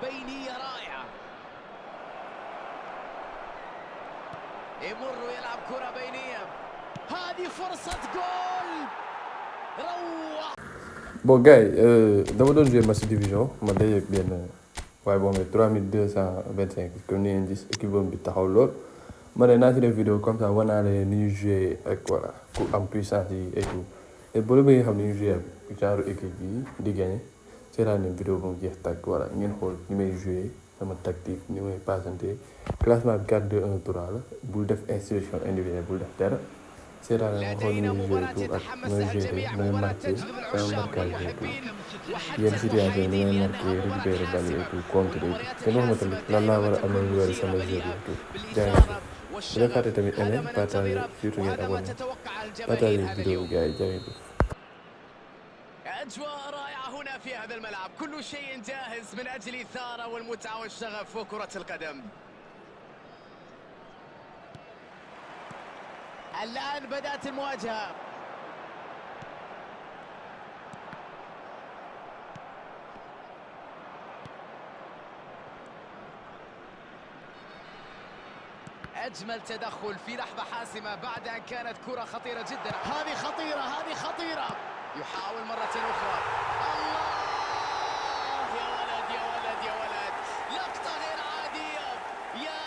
بينية رائعة، يمر ويلعب كرة بينية، هذه فرصة جول روعة. Bon gars yi dama doon jouer match division ma dajeeg benn waaye boo xam ne 3225 comme ni ngeen gis équipe bi taxaw lool ma ne naa ci def vidéo comme ça wanaale ni ñu jouer ak voilà ku am puissance yi et tout et boo la bëggee xam ni ñu jouer ak genre équipe bi di gagné seetaan leen vidéo ba mu jeex tàkk voilà ngeen xool ni may jouer sama tactique ni may passante classement bi 4-2-1-3 la bul def instruction individuelle bul def dara. لدينا مباراة يتحمسها الجميع، مباراة تجذب العشاق والمحبين وحتى المحايدين لأنها مباراة حاسمة. مباريات الحاسمة دائما تكون مثيرة مليئة بالإثارة والشغف، هذا ما ننتظره وهذا ما تتوقع الجماهير هذا اليوم. أجواء رائعة هنا في هذا الملعب، كل شيء جاهز من أجل الإثارة والمتعة والشغف وكرة القدم. الآن بدأت المواجهة، أجمل تدخل في لحظة حاسمة بعد أن كانت كرة خطيرة جدا. هذه خطيرة، هذه خطيرة، يحاول مرة أخرى. الله يا ولد يا ولد يا ولد، لقطة غير عادية، يا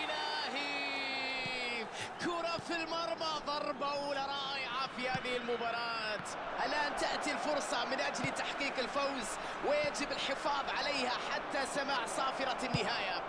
إلهي، كرة في المرمى، ضربة أولى رائعة في هذه المباراة. الآن تأتي الفرصة من أجل تحقيق الفوز ويجب الحفاظ عليها حتى سماع صافرة النهاية.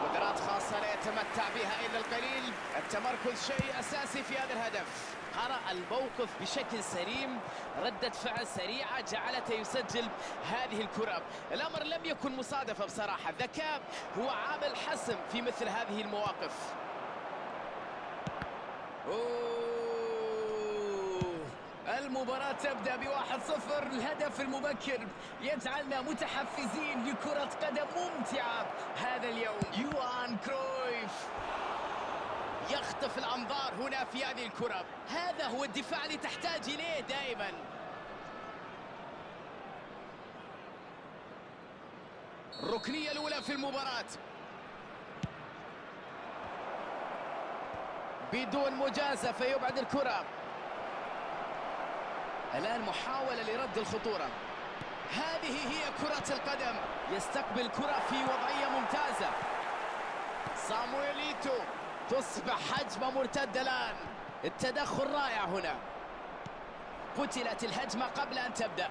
قدرات خاصة لا يتمتع بها إلا القليل، التمركز شيء أساسي في هذا الهدف. قرأ الموقف بشكل سليم، ردة فعل سريعة جعلته يسجل هذه الكرة. الأمر لم يكن مصادفة بصراحة، الذكاء هو عامل حسم في مثل هذه المواقف. المباراة تبدأ ب1-0، الهدف المبكر يجعلنا متحفزين لكرة قدم ممتعة هذا اليوم. يوهان كرويف يخطف الأنظار هنا في هذه الكرة، هذا هو الدفاع اللي تحتاج إليه دائما. الركنية الأولى في المباراة بدون مجازفة، يبعد الكرة. الآن محاولة لرد الخطورة، هذه هي كرة القدم، يستقبل كرة في وضعية ممتازة. صامويل إيتو، تصبح هجمة مرتدة الآن، التدخل رائع هنا. قتلت الهجمة قبل أن تبدأ،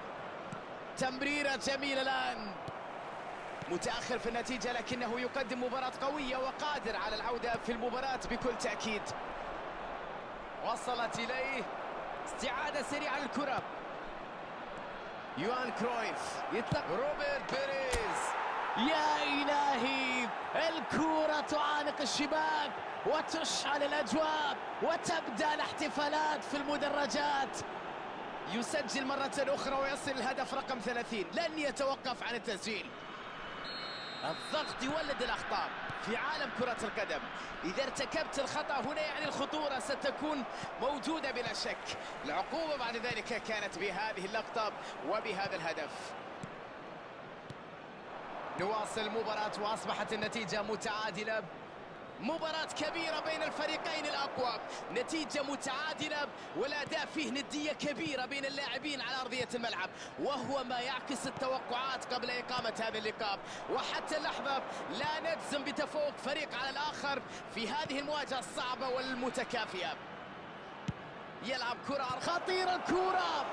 تمريرة جميلة الآن، متأخر في النتيجة لكنه يقدم مباراة قوية وقادر على العودة في المباراة بكل تأكيد. وصلت إليه، استعادة سريعة للكرة. يوهان كرويف يطلق، روبرت بيريز، يا إلهي، الكرة تعانق الشباك وتشعل الأجواء وتبدأ الاحتفالات في المدرجات. يسجل مرة أخرى ويصل الهدف رقم 30، لن يتوقف عن التسجيل. الضغط يولد الأخطاء في عالم كرة القدم، إذا ارتكبت الخطأ هنا يعني الخطورة ستكون موجودة بلا شك. العقوبة بعد ذلك كانت بهذه اللقطة وبهذا الهدف. نواصل المباراة وأصبحت النتيجة متعادلة، مباراة كبيرة بين الفريقين الأقوى، نتيجة متعادلة والأداء فيه ندية كبيرة بين اللاعبين على أرضية الملعب، وهو ما يعكس التوقعات قبل إقامة هذا اللقاء. وحتى اللحظة لا نجزم بتفوق فريق على الآخر في هذه المواجهة الصعبة والمتكافئة. يلعب كرة خطيرة، الكرة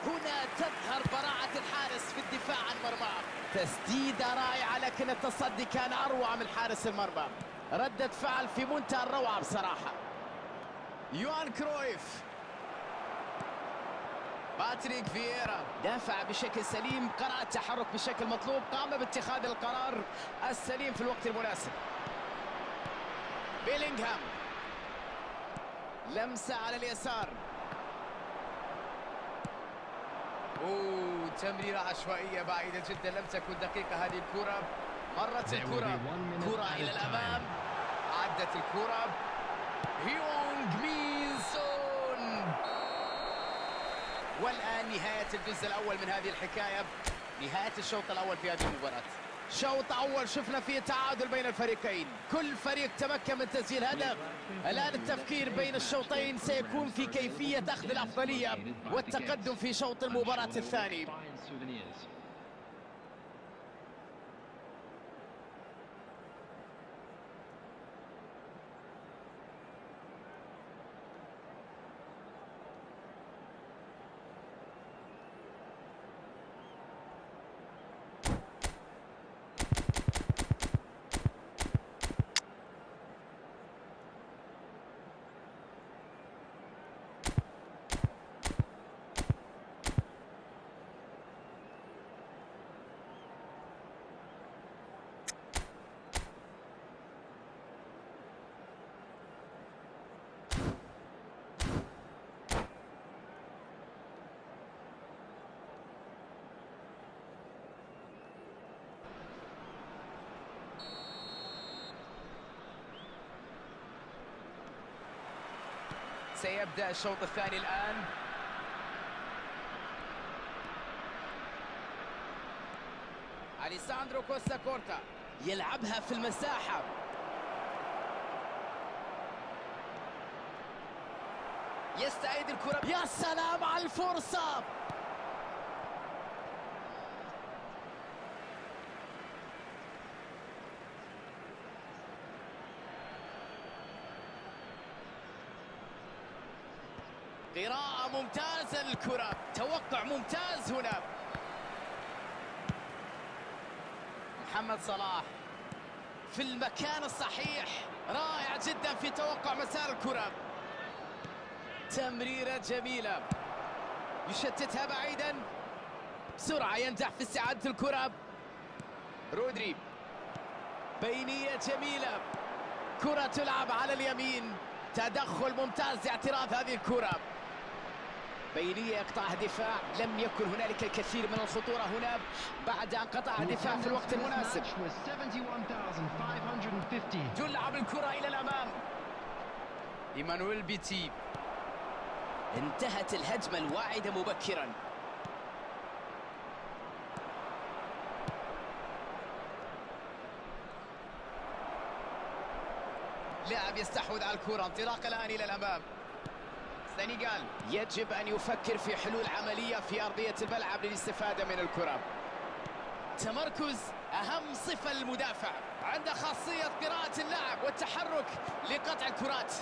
هنا تظهر براعة الحارس في الدفاع عن مرماه. تسديدة رائعة لكن التصدي كان أروع من حارس المرمى. ردة فعل في منتهى الروعة بصراحة. يوهان كرويف، باتريك فييرا دافع بشكل سليم، قرأ التحرك بشكل مطلوب، قام باتخاذ القرار السليم في الوقت المناسب. بيلينغهام، لمسة على اليسار، تمريرة عشوائية بعيدة جدا، لم تكن دقيقة هذه الكرة. مرت الكرة، كرة إلى الأمام، عدت الكرة. هيونغ مين سون، والآن نهاية الجزء الأول من هذه الحكاية، نهاية الشوط الأول في هذه المباراة. شوط أول شفنا فيه تعادل بين الفريقين، كل فريق تمكن من تسجيل هدف. الآن التفكير بين الشوطين سيكون في كيفية أخذ الأفضلية والتقدم في شوط المباراة الثاني. سيبدأ الشوط الثاني الآن. أليساندرو كوستا كورتا يلعبها في المساحة. يستعيد الكرة. يا سلام على الفرصة. قراءة ممتازة للكرة، توقع ممتاز هنا. محمد صلاح في المكان الصحيح، رائع جدا في توقع مسار الكرة. تمريرة جميلة، يشتتها بعيدا، بسرعة ينجح في استعادة الكرة. رودري، بينية جميلة، كرة تلعب على اليمين، تدخل ممتاز لاعتراض هذه الكرة. بينية يقطعها دفاع، لم يكن هنالك الكثير من الخطورة هنا بعد أن قطع الدفاع في الوقت المناسب. تلعب الكرة إلى الأمام. إيمانويل بيتي، انتهت الهجمة الواعدة مبكرا. لاعب يستحوذ على الكرة، انطلاق الآن إلى الأمام. السنغال يجب أن يفكر في حلول عملية في أرضية الملعب للاستفادة من الكرة. تمركز أهم صفة للمدافع، عنده خاصية قراءة اللعب والتحرك لقطع الكرات.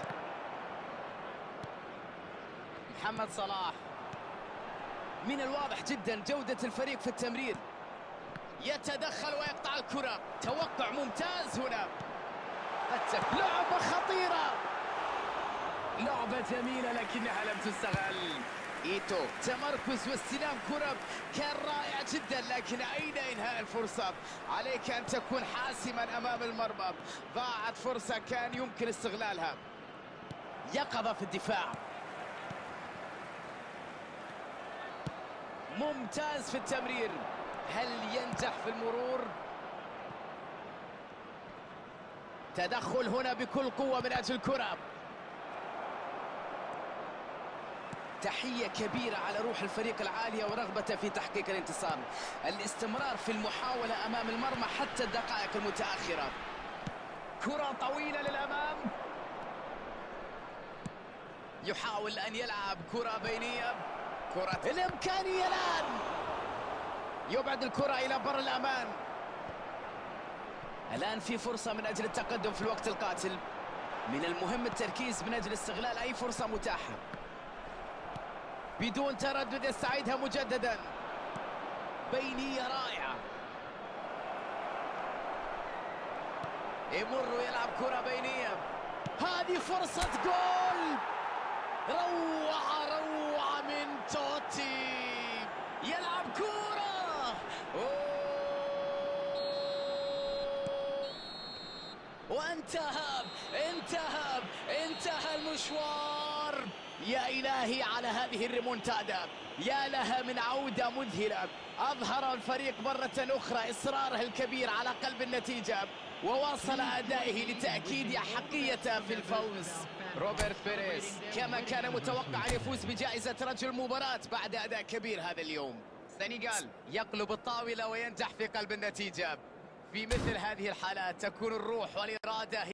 محمد صلاح، من الواضح جدا جودة الفريق في التمرير، يتدخل ويقطع الكرة، توقع ممتاز هنا. لعبة خطيرة، لعبة جميلة لكنها لم تستغل. إيتو، تمركز واستلام كرة كان رائع جدا، لكن أين إنهاء الفرصة؟ عليك أن تكون حاسما أمام المرمى، ضاعت فرصة كان يمكن استغلالها. يقظة في الدفاع، ممتاز في التمرير، هل ينجح في المرور؟ تدخل هنا بكل قوة من أجل الكرة. تحية كبيرة على روح الفريق العالية ورغبته في تحقيق الانتصار، الاستمرار في المحاولة أمام المرمى حتى الدقائق المتأخرة. كرة طويلة للأمام، يحاول أن يلعب كرة بينية، كرة الإمكانية الآن، يبعد الكرة إلى بر الأمان. الآن في فرصة من أجل التقدم في الوقت القاتل، من المهم التركيز من أجل استغلال أي فرصة متاحة. بدون تردد يستعيدها مجددا، بينية رائعة، يمر ويلعب كرة بينية، هذه فرصة جول، روعة روعة من توتي، يلعب كرة وانتهى المشوار. يا إلهي على هذه الريمونتادا، يا لها من عودة مذهلة. أظهر الفريق مرة أخرى إصراره الكبير على قلب النتيجة، وواصل أدائه لتأكيد أحقيته في الفوز. روبرت بيريز كما كان متوقع أن يفوز بجائزة رجل المباراة بعد أداء كبير هذا اليوم. سنغال يقلب الطاولة وينجح في قلب النتيجة. في مثل هذه الحالات تكون الروح والإرادة